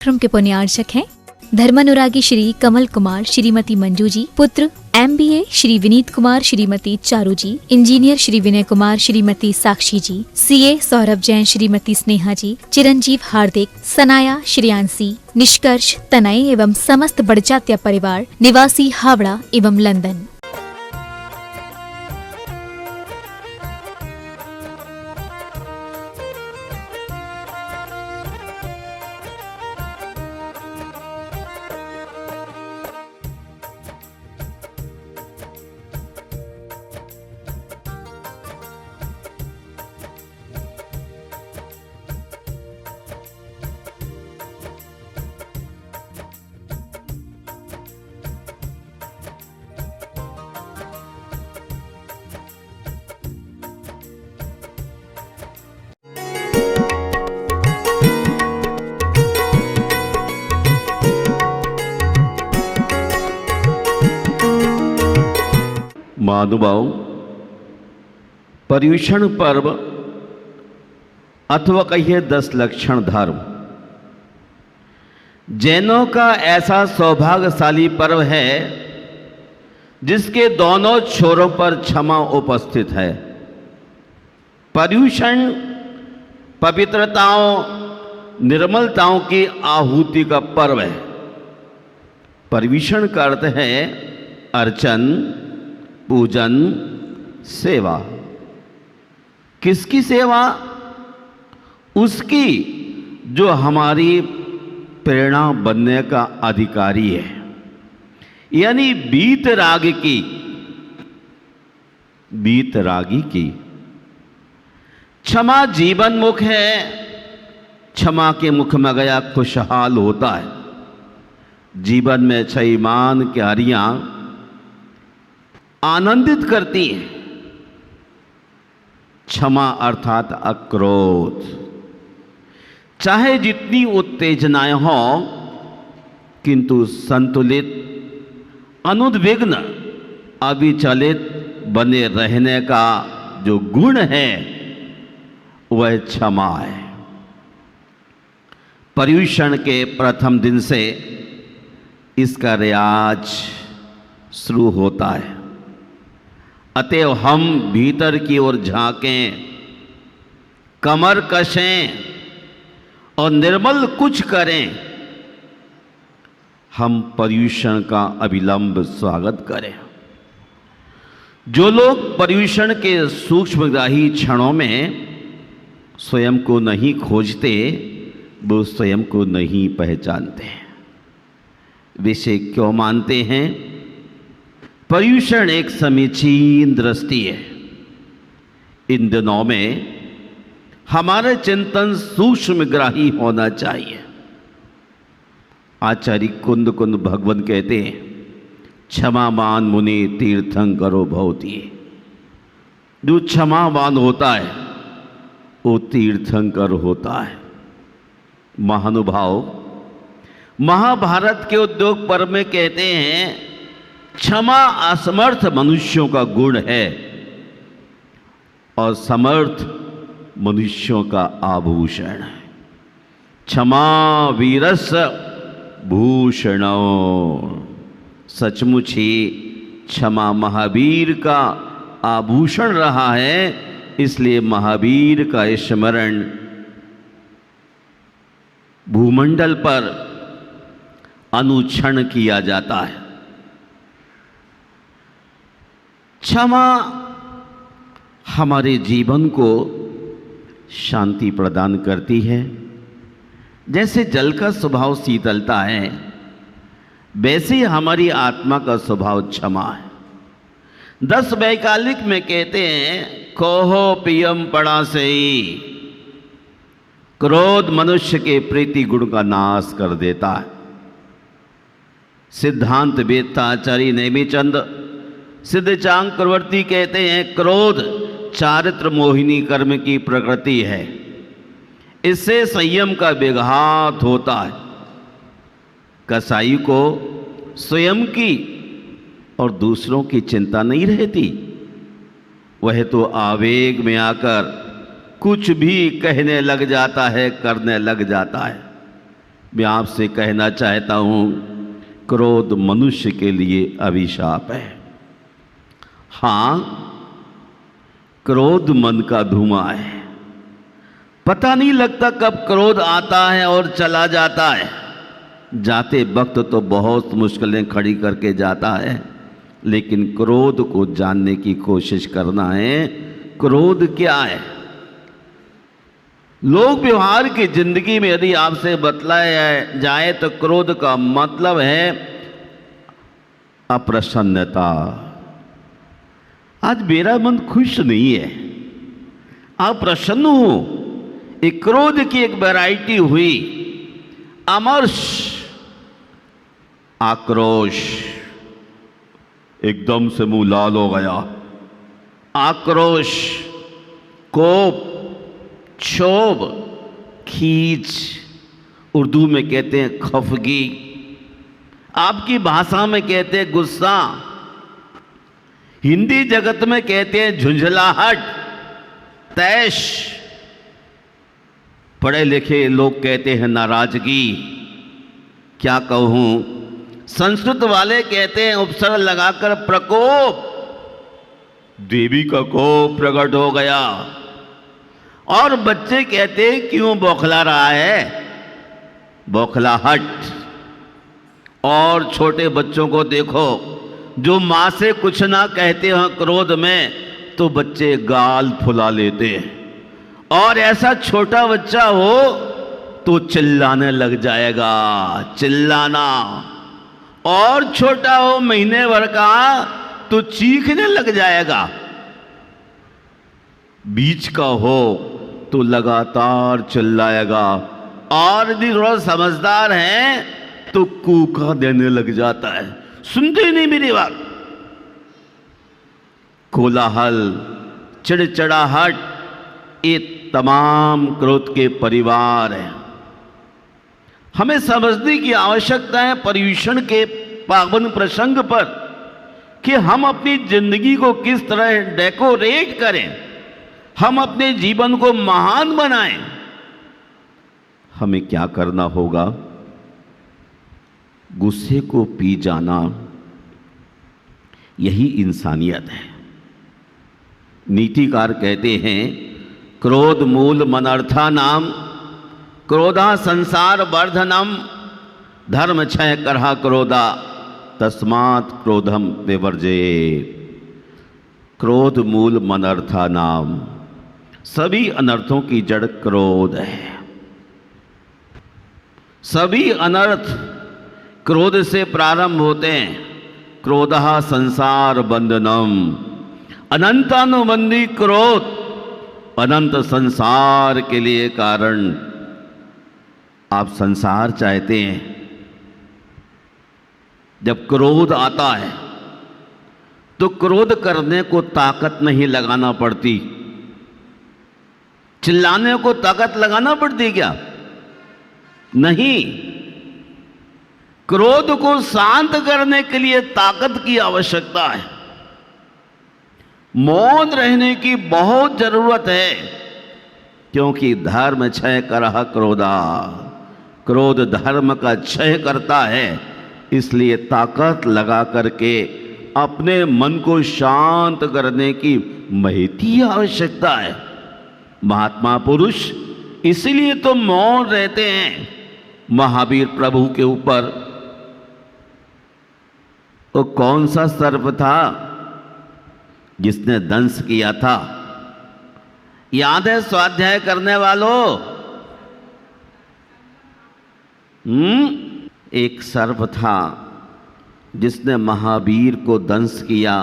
कार्यक्रम के पुण्यार्चक हैं धर्मानुरागी श्री कमल कुमार, श्रीमती मंजू जी, पुत्र MBA श्री विनीत कुमार, श्रीमती चारू जी, इंजीनियर श्री विनय कुमार, श्रीमती साक्षी जी, CA सौरभ जैन, श्रीमती स्नेहा जी, चिरंजीव हार्दिक, सनाया, श्रेयांशी, निष्कर्ष, तनय एवं समस्त बड़जात्या परिवार निवासी हावड़ा एवं लंदन। महानुभाव, पर्युषण पर्व अथवा कहिए 10 लक्षण धर्म जैनों का ऐसा सौभाग्यशाली पर्व है जिसके दोनों छोरों पर क्षमा उपस्थित है। पर्युषण पवित्रताओं, निर्मलताओं की आहुति का पर्व है। पर्युषण का अर्थ है अर्चन, पूजन, सेवा। किसकी सेवा? उसकी जो हमारी प्रेरणा बनने का अधिकारी है, यानी वीतरागी की। क्षमा जीवन मुख है। क्षमा के मुख में गया खुशहाल होता है। जीवन में क्षयमान क्यारियां आनंदित करती हैं। क्षमा अर्थात अक्रोध। चाहे जितनी उत्तेजनाएं हो, किंतु संतुलित, अनुद्विग्न, अविचलित बने रहने का जो गुण है वह क्षमा है। पर्युषण के प्रथम दिन से इसका रियाज शुरू होता है। अतएव हम भीतर की ओर झांकें, कमर कसें और निर्मल कुछ करें। हम पर्युषण का अविलंब स्वागत करें। जो लोग पर्युषण के सूक्ष्मग्राही क्षणों में स्वयं को नहीं खोजते, वो स्वयं को नहीं पहचानते। विषय क्यों मानते हैं? पर्युषण एक समीचीन दृष्टि है। इन दिनों में हमारा चिंतन सूक्ष्मग्राही होना चाहिए। आचार्य कुंद भगवान कहते हैं, क्षमावान मुनि तीर्थंकरो भवति। जो क्षमावान होता है वो तीर्थंकर होता है। महानुभाव, महाभारत के उद्योग पर्व में कहते हैं, क्षमा असमर्थ मनुष्यों का गुण है और समर्थ मनुष्यों का आभूषण है। क्षमा वीरस्य भूषणो। सचमुच ही क्षमा महावीर का आभूषण रहा है। इसलिए महावीर का स्मरण भूमंडल पर अनुक्षण किया जाता है। क्षमा हमारे जीवन को शांति प्रदान करती है। जैसे जल का स्वभाव शीतलता है, वैसे ही हमारी आत्मा का स्वभाव क्षमा है। 10 वैकालिक में कहते हैं, कोहो पियम पड़ा से ही। क्रोध मनुष्य के प्रीति गुण का नाश कर देता है। सिद्धांत वेत्ता आचार्य नेमिचंद सिद्धचांग प्रवृत्ति कहते हैं, क्रोध चारित्र मोहिनी कर्म की प्रकृति है। इससे संयम का विघात होता है। कसाई को स्वयं की और दूसरों की चिंता नहीं रहती। वह तो आवेग में आकर कुछ भी कहने लग जाता है, करने लग जाता है। मैं आपसे कहना चाहता हूं, क्रोध मनुष्य के लिए अभिशाप है। हां, क्रोध मन का धुआं है, पता नहीं लगता कब क्रोध आता है और चला जाता है। जाते वक्त तो बहुत मुश्किलें खड़ी करके जाता है, लेकिन क्रोध को जानने की कोशिश करना है। क्रोध क्या है? लोक व्यवहार की जिंदगी में यदि आपसे बतलाया जाए तो क्रोध का मतलब है अप्रसन्नता। आज मेरा मन खुश नहीं है, आप प्रसन्न हो। एक क्रोध की एक वैरायटी हुई, अमर्ष, आक्रोश, एकदम से मुंह लाल हो गया, आक्रोश, कोप, क्षोभ, खींच, उर्दू में कहते हैं खफगी, आपकी भाषा में कहते हैं गुस्सा, हिंदी जगत में कहते हैं झुंझलाहट, तैश, पढ़े लिखे लोग कहते हैं नाराजगी। क्या कहूं, संस्कृत वाले कहते हैं उपसर्ग लगाकर प्रकोप, देवी का कोप प्रकट हो गया। और बच्चे कहते हैं क्यों बौखला रहा है, बौखलाहट। और छोटे बच्चों को देखो, जो मां से कुछ ना कहते हैं क्रोध में, तो बच्चे गाल फुला लेते हैं। और ऐसा छोटा बच्चा हो तो चिल्लाने लग जाएगा, चिल्लाना। और छोटा हो महीने भर का तो चीखने लग जाएगा। बीच का हो तो लगातार चिल्लाएगा। और यदि थोड़ा समझदार है तो कूका देने लग जाता है, सुनते ही नहीं मेरी बात। कोलाहल, चिड़चिड़ाहट, ये तमाम क्रोध के परिवार है। हमें समझने की आवश्यकता है पर्यूषण के पावन प्रसंग पर कि हम अपनी जिंदगी को किस तरह डेकोरेट करें, हम अपने जीवन को महान बनाएं। हमें क्या करना होगा? गुस्से को पी जाना, यही इंसानियत है। नीतिकार कहते हैं, क्रोध मूल मनर्था नाम, क्रोधा संसार वर्धनम, धर्म क्षय करहा क्रोधा, तस्मात् क्रोधम विवर्जयेत्। क्रोध मूल मनर्था नाम, सभी अनर्थों की जड़ क्रोध है। सभी अनर्थ क्रोध से प्रारंभ होते हैं। क्रोधः संसार बंधनम, अनंतानुबंधी क्रोध अनंत संसार के लिए कारण। आप संसार चाहते हैं, जब क्रोध आता है तो क्रोध करने को ताकत नहीं लगाना पड़ती। चिल्लाने को ताकत लगाना पड़ती क्या? नहीं। क्रोध को शांत करने के लिए ताकत की आवश्यकता है। मौन रहने की बहुत जरूरत है, क्योंकि धर्म क्षय करहा क्रोधा, क्रोध धर्म का क्षय करता है। इसलिए ताकत लगा करके अपने मन को शांत करने की महती आवश्यकता है। महात्मा पुरुष इसलिए तो मौन रहते हैं। महावीर प्रभु के ऊपर वो कौन सा सर्प था जिसने दंश किया था? याद है स्वाध्याय करने वालों? एक सर्प था जिसने महावीर को दंश किया,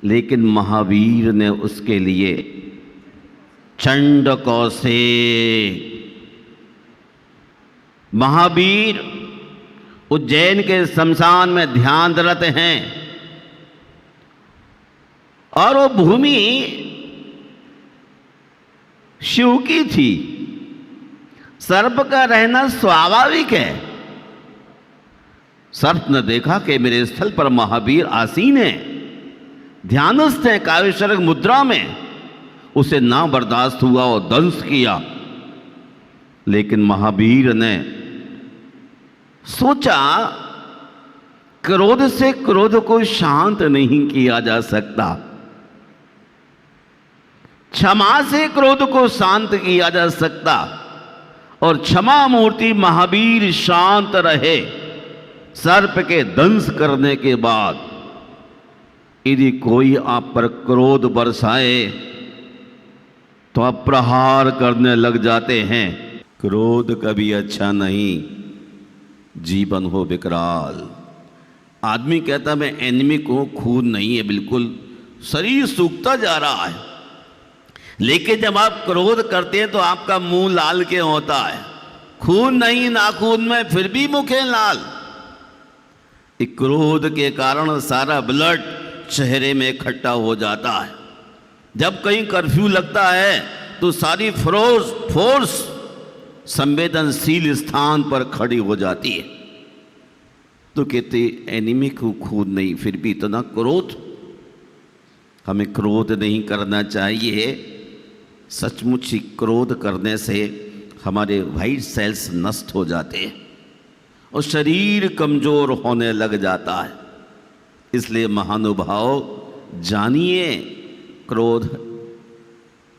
लेकिन महावीर ने उसके लिए चंडकों से, महावीर उज्जैन के शमशान में ध्यानरत हैं और वो भूमि शिव की थी। सर्प का रहना स्वाभाविक है। सर्प ने देखा कि मेरे स्थल पर महावीर आसीन है, ध्यानस्थ है, काव्यशरक मुद्रा में। उसे ना बर्दाश्त हुआ और दंश किया। लेकिन महावीर ने सोचा क्रोध से क्रोध को शांत नहीं किया जा सकता, क्षमा से क्रोध को शांत किया जा सकता, और क्षमा मूर्ति महावीर शांत रहे। सर्प के दंश करने के बाद यदि कोई आप पर क्रोध बरसाए तो आप प्रहार करने लग जाते हैं। क्रोध कभी अच्छा नहीं, जीवन हो विकराल। आदमी कहता मैं एनिमिक हूं, खून नहीं है बिल्कुल, शरीर सूखता जा रहा है, लेकिन जब आप क्रोध करते हैं तो आपका मुंह लाल के होता है, खून नहीं नाखून में, फिर भी मुख है लाल। क्रोध के कारण सारा ब्लड चेहरे में इकट्ठा हो जाता है। जब कहीं कर्फ्यू लगता है तो सारी फोर्स संवेदनशील स्थान पर खड़ी हो जाती है। तो कहते एनिमी को खून नहीं, फिर भी इतना क्रोध। हमें क्रोध नहीं करना चाहिए। सचमुच ही क्रोध करने से हमारे व्हाइट सेल्स नष्ट हो जाते हैं और शरीर कमजोर होने लग जाता है। इसलिए महानुभाव जानिए, क्रोध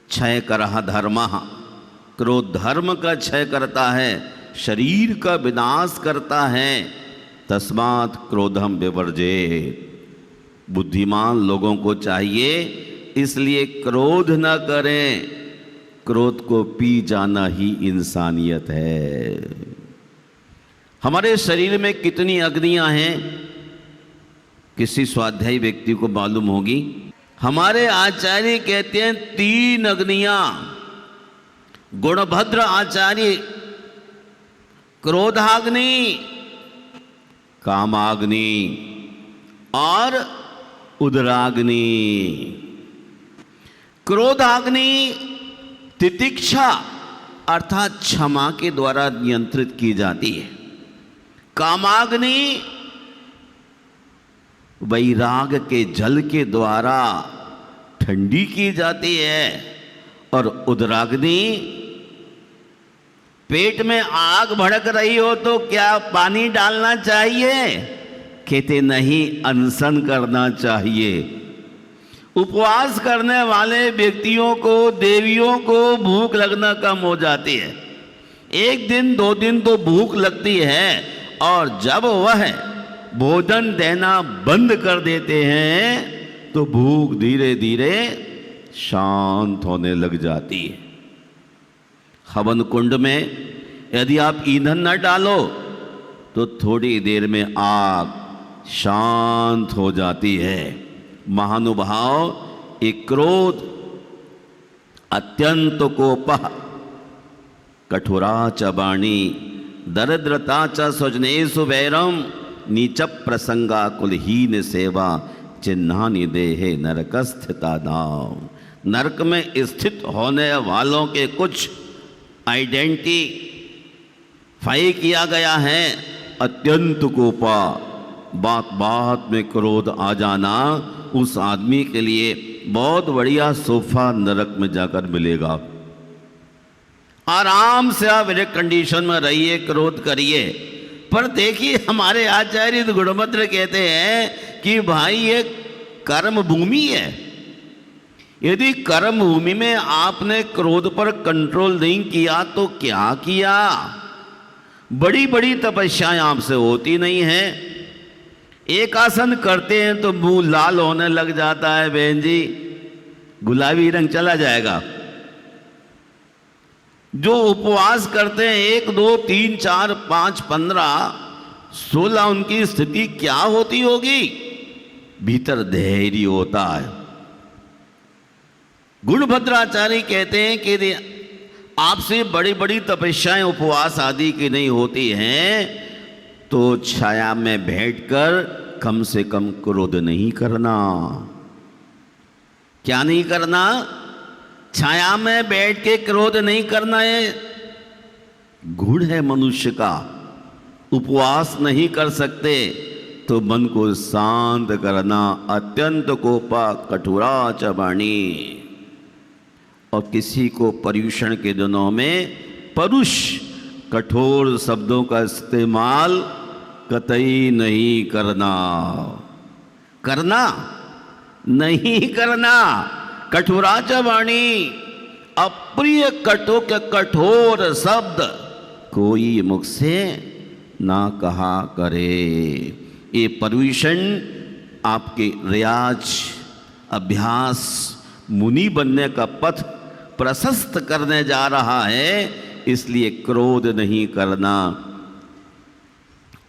क्षय करह धर्मः, क्रोध धर्म का क्षय करता है, शरीर का विनाश करता है। तस्मात् क्रोधम विवर्जेत। बुद्धिमान लोगों को चाहिए इसलिए क्रोध न करें, क्रोध को पी जाना ही इंसानियत है। हमारे शरीर में कितनी अग्नियां हैं किसी स्वाध्यायी व्यक्ति को मालूम होगी। हमारे आचार्य कहते हैं 3 अग्नियां। गुणभद्र आचार्य क्रोधाग्नि, कामाग्नि और उदराग्नि। क्रोधाग्नि तितिक्षा अर्थात क्षमा के द्वारा नियंत्रित की जाती है। कामाग्नि वैराग के जल के द्वारा ठंडी की जाती है। और उदराग्नि, पेट में आग भड़क रही हो तो क्या पानी डालना चाहिए? कहते नहीं, अनशन करना चाहिए। उपवास करने वाले व्यक्तियों को, देवियों को भूख लगना कम हो जाती है। 1 दिन 2 दिन तो भूख लगती है, और जब वह भोजन देना बंद कर देते हैं तो भूख धीरे धीरे शांत होने लग जाती है। हवन कुंड में यदि आप ईंधन न डालो तो थोड़ी देर में आग शांत हो जाती है। महानुभाव, एक क्रोध, अत्यंत कोपः, कठोरा च वाणी, दरिद्रता च स्वजनेषु वैरम, नीच प्रसंगा कुलहीन सेवा, चिन्हानि देहे नरकस्थिता नाम। नरक में स्थित होने वालों के कुछ आइडेंटिफाई किया गया है। अत्यंत कोपा, बात बात में क्रोध आ जाना, उस आदमी के लिए बहुत बढ़िया सोफा नरक में जाकर मिलेगा। आराम से आप एक कंडीशन में रहिए, क्रोध करिए। पर देखिए हमारे आचार्य गुणभद्र कहते हैं कि भाई ये कर्म भूमि है। यदि कर्म भूमि में आपने क्रोध पर कंट्रोल नहीं किया तो क्या किया? बड़ी बड़ी तपस्याएं आपसे होती नहीं है। एक आसन करते हैं तो मुंह लाल होने लग जाता है, बहन जी, गुलाबी रंग चला जाएगा। जो उपवास करते हैं 1 2 3 4 5 15 16, उनकी स्थिति क्या होती होगी? भीतर धैर्य होता है। गुणभद्राचार्य कहते हैं कि आपसे बड़ी बड़ी तपस्याएं उपवास आदि की नहीं होती हैं तो छाया में बैठकर कम से कम क्रोध नहीं करना। क्या नहीं करना? छाया में बैठ के क्रोध नहीं करना है। गुण है मनुष्य का। उपवास नहीं कर सकते तो मन को शांत करना। अत्यंत कोपा कठोरा च वाणी। और किसी को पर्यूषण के दिनों में परुष कठोर शब्दों का इस्तेमाल कतई नहीं करना। करना नहीं करना। कठोराचा वाणी अप्रिय कटोक कठोर शब्द कोई मुख से ना कहा करे। ये पर्यूषण आपके रियाज अभ्यास मुनि बनने का पथ प्रशस्त करने जा रहा है, इसलिए क्रोध नहीं करना।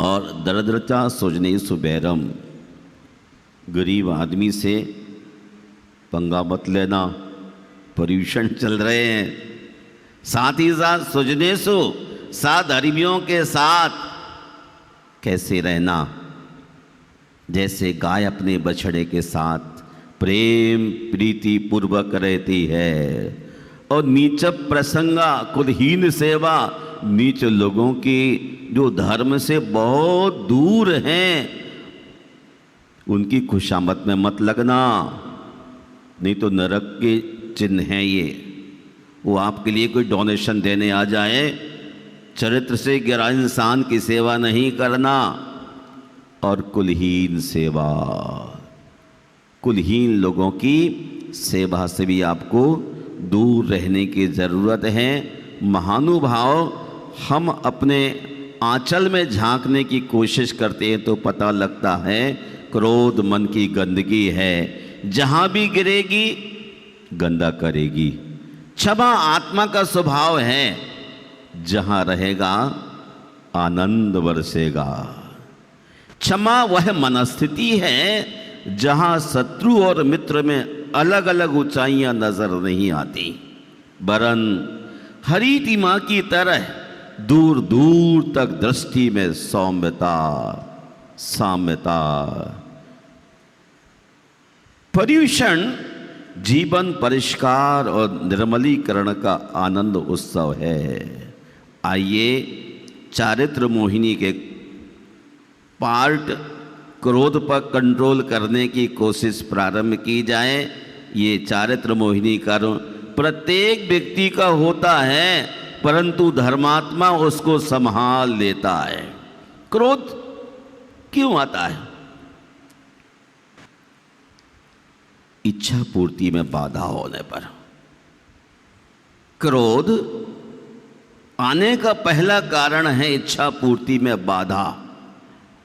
और दरिद्रता सुजने सुबैरम, गरीब आदमी से पंगा मत लेना, पर्यूषण चल रहे हैं। साथ ही साथ सुजनेसु, साथ धर्मियों के साथ कैसे रहना, जैसे गाय अपने बछड़े के साथ प्रेम प्रीति पूर्वक रहती है। और नीच प्रसंगा कुलहीन सेवा, नीच लोगों की जो धर्म से बहुत दूर हैं उनकी खुशामद में मत लगना, नहीं तो नरक के चिन्ह हैं ये। वो आपके लिए कोई डोनेशन देने आ जाए, चरित्र से गिरा इंसान की सेवा नहीं करना। और कुलहीन सेवा, कुलहीन लोगों की सेवा से भी आपको दूर रहने की ज़रूरत है। महानुभाव, हम अपने आंचल में झांकने की कोशिश करते हैं तो पता लगता है क्रोध मन की गंदगी है, जहाँ भी गिरेगी गंदा करेगी। क्षमा आत्मा का स्वभाव है, जहाँ रहेगा आनंद बरसेगा। क्षमा वह मनस्थिति है जहाँ शत्रु और मित्र में अलग अलग ऊंचाइयाँ नजर नहीं आती, वरन हरितिमा की तरह दूर दूर तक दृष्टि में सौम्यता साम्यता। पर्यूषण जीवन परिष्कार और निर्मलीकरण का आनंद उत्सव है। आइए चारित्र मोहिनी के पार्ट क्रोध पर कंट्रोल करने की कोशिश प्रारंभ की जाए। ये चारित्र मोहिनी कर्म प्रत्येक व्यक्ति का होता है, परंतु धर्मात्मा उसको संभाल लेता है। क्रोध क्यों आता है? इच्छा पूर्ति में बाधा होने पर। क्रोध आने का पहला कारण है इच्छा पूर्ति में बाधा।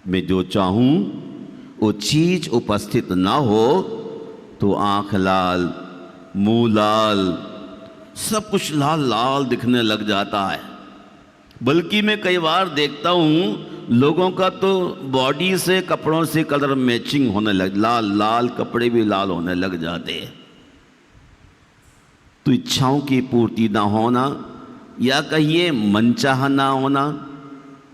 मैं जो चाहूं वो चीज उपस्थित ना हो तो आंख लाल, मुंह लाल, सब कुछ लाल लाल दिखने लग जाता है। बल्कि मैं कई बार देखता हूं लोगों का तो बॉडी से कपड़ों से कलर मैचिंग होने लग, लाल लाल कपड़े भी लाल होने लग जाते हैं। तो इच्छाओं की पूर्ति ना होना, या कहिए मनचाहा ना होना,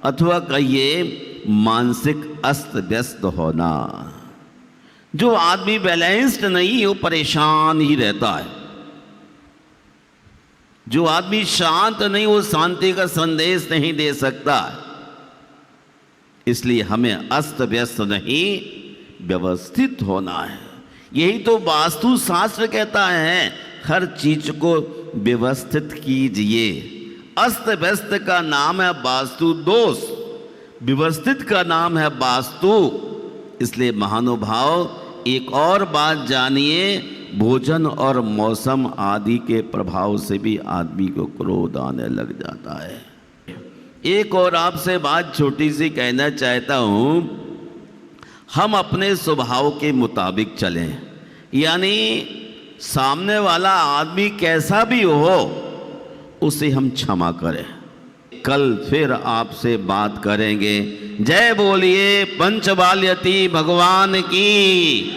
अथवा कहिए मानसिक अस्त व्यस्त होना। जो आदमी बैलेंस्ड नहीं वो परेशान ही रहता है। जो आदमी शांत नहीं वो शांति का संदेश नहीं दे सकता। इसलिए हमें अस्त व्यस्त नहीं, व्यवस्थित होना है। यही तो वास्तु शास्त्र कहता है, हर चीज को व्यवस्थित कीजिए। अस्त व्यस्त का नाम है वास्तु दोष, व्यवस्थित का नाम है वास्तु। इसलिए महानुभाव एक और बात जानिए, भोजन और मौसम आदि के प्रभाव से भी आदमी को क्रोध आने लग जाता है। एक और आपसे बात छोटी सी कहना चाहता हूँ, हम अपने स्वभाव के मुताबिक चलें, यानी सामने वाला आदमी कैसा भी हो उसे हम क्षमा करें। कल फिर आपसे बात करेंगे। जय बोलिए पंचबाल्यति भगवान की।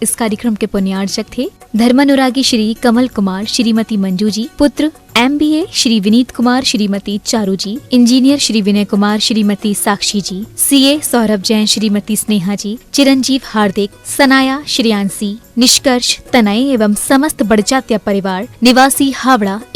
इस कार्यक्रम के पुण्यार्चक थे धर्मानुरागी श्री कमल कुमार श्रीमती मंजू जी, पुत्र MBA श्री विनीत कुमार श्रीमती चारू जी, इंजीनियर श्री विनय कुमार श्रीमती साक्षी जी, CA सौरभ जैन श्रीमती स्नेहा जी, चिरंजीव हार्दिक, सनाया श्रेयांसी, निष्कर्ष तनय एवं समस्त बड़जात्या परिवार निवासी हावड़ा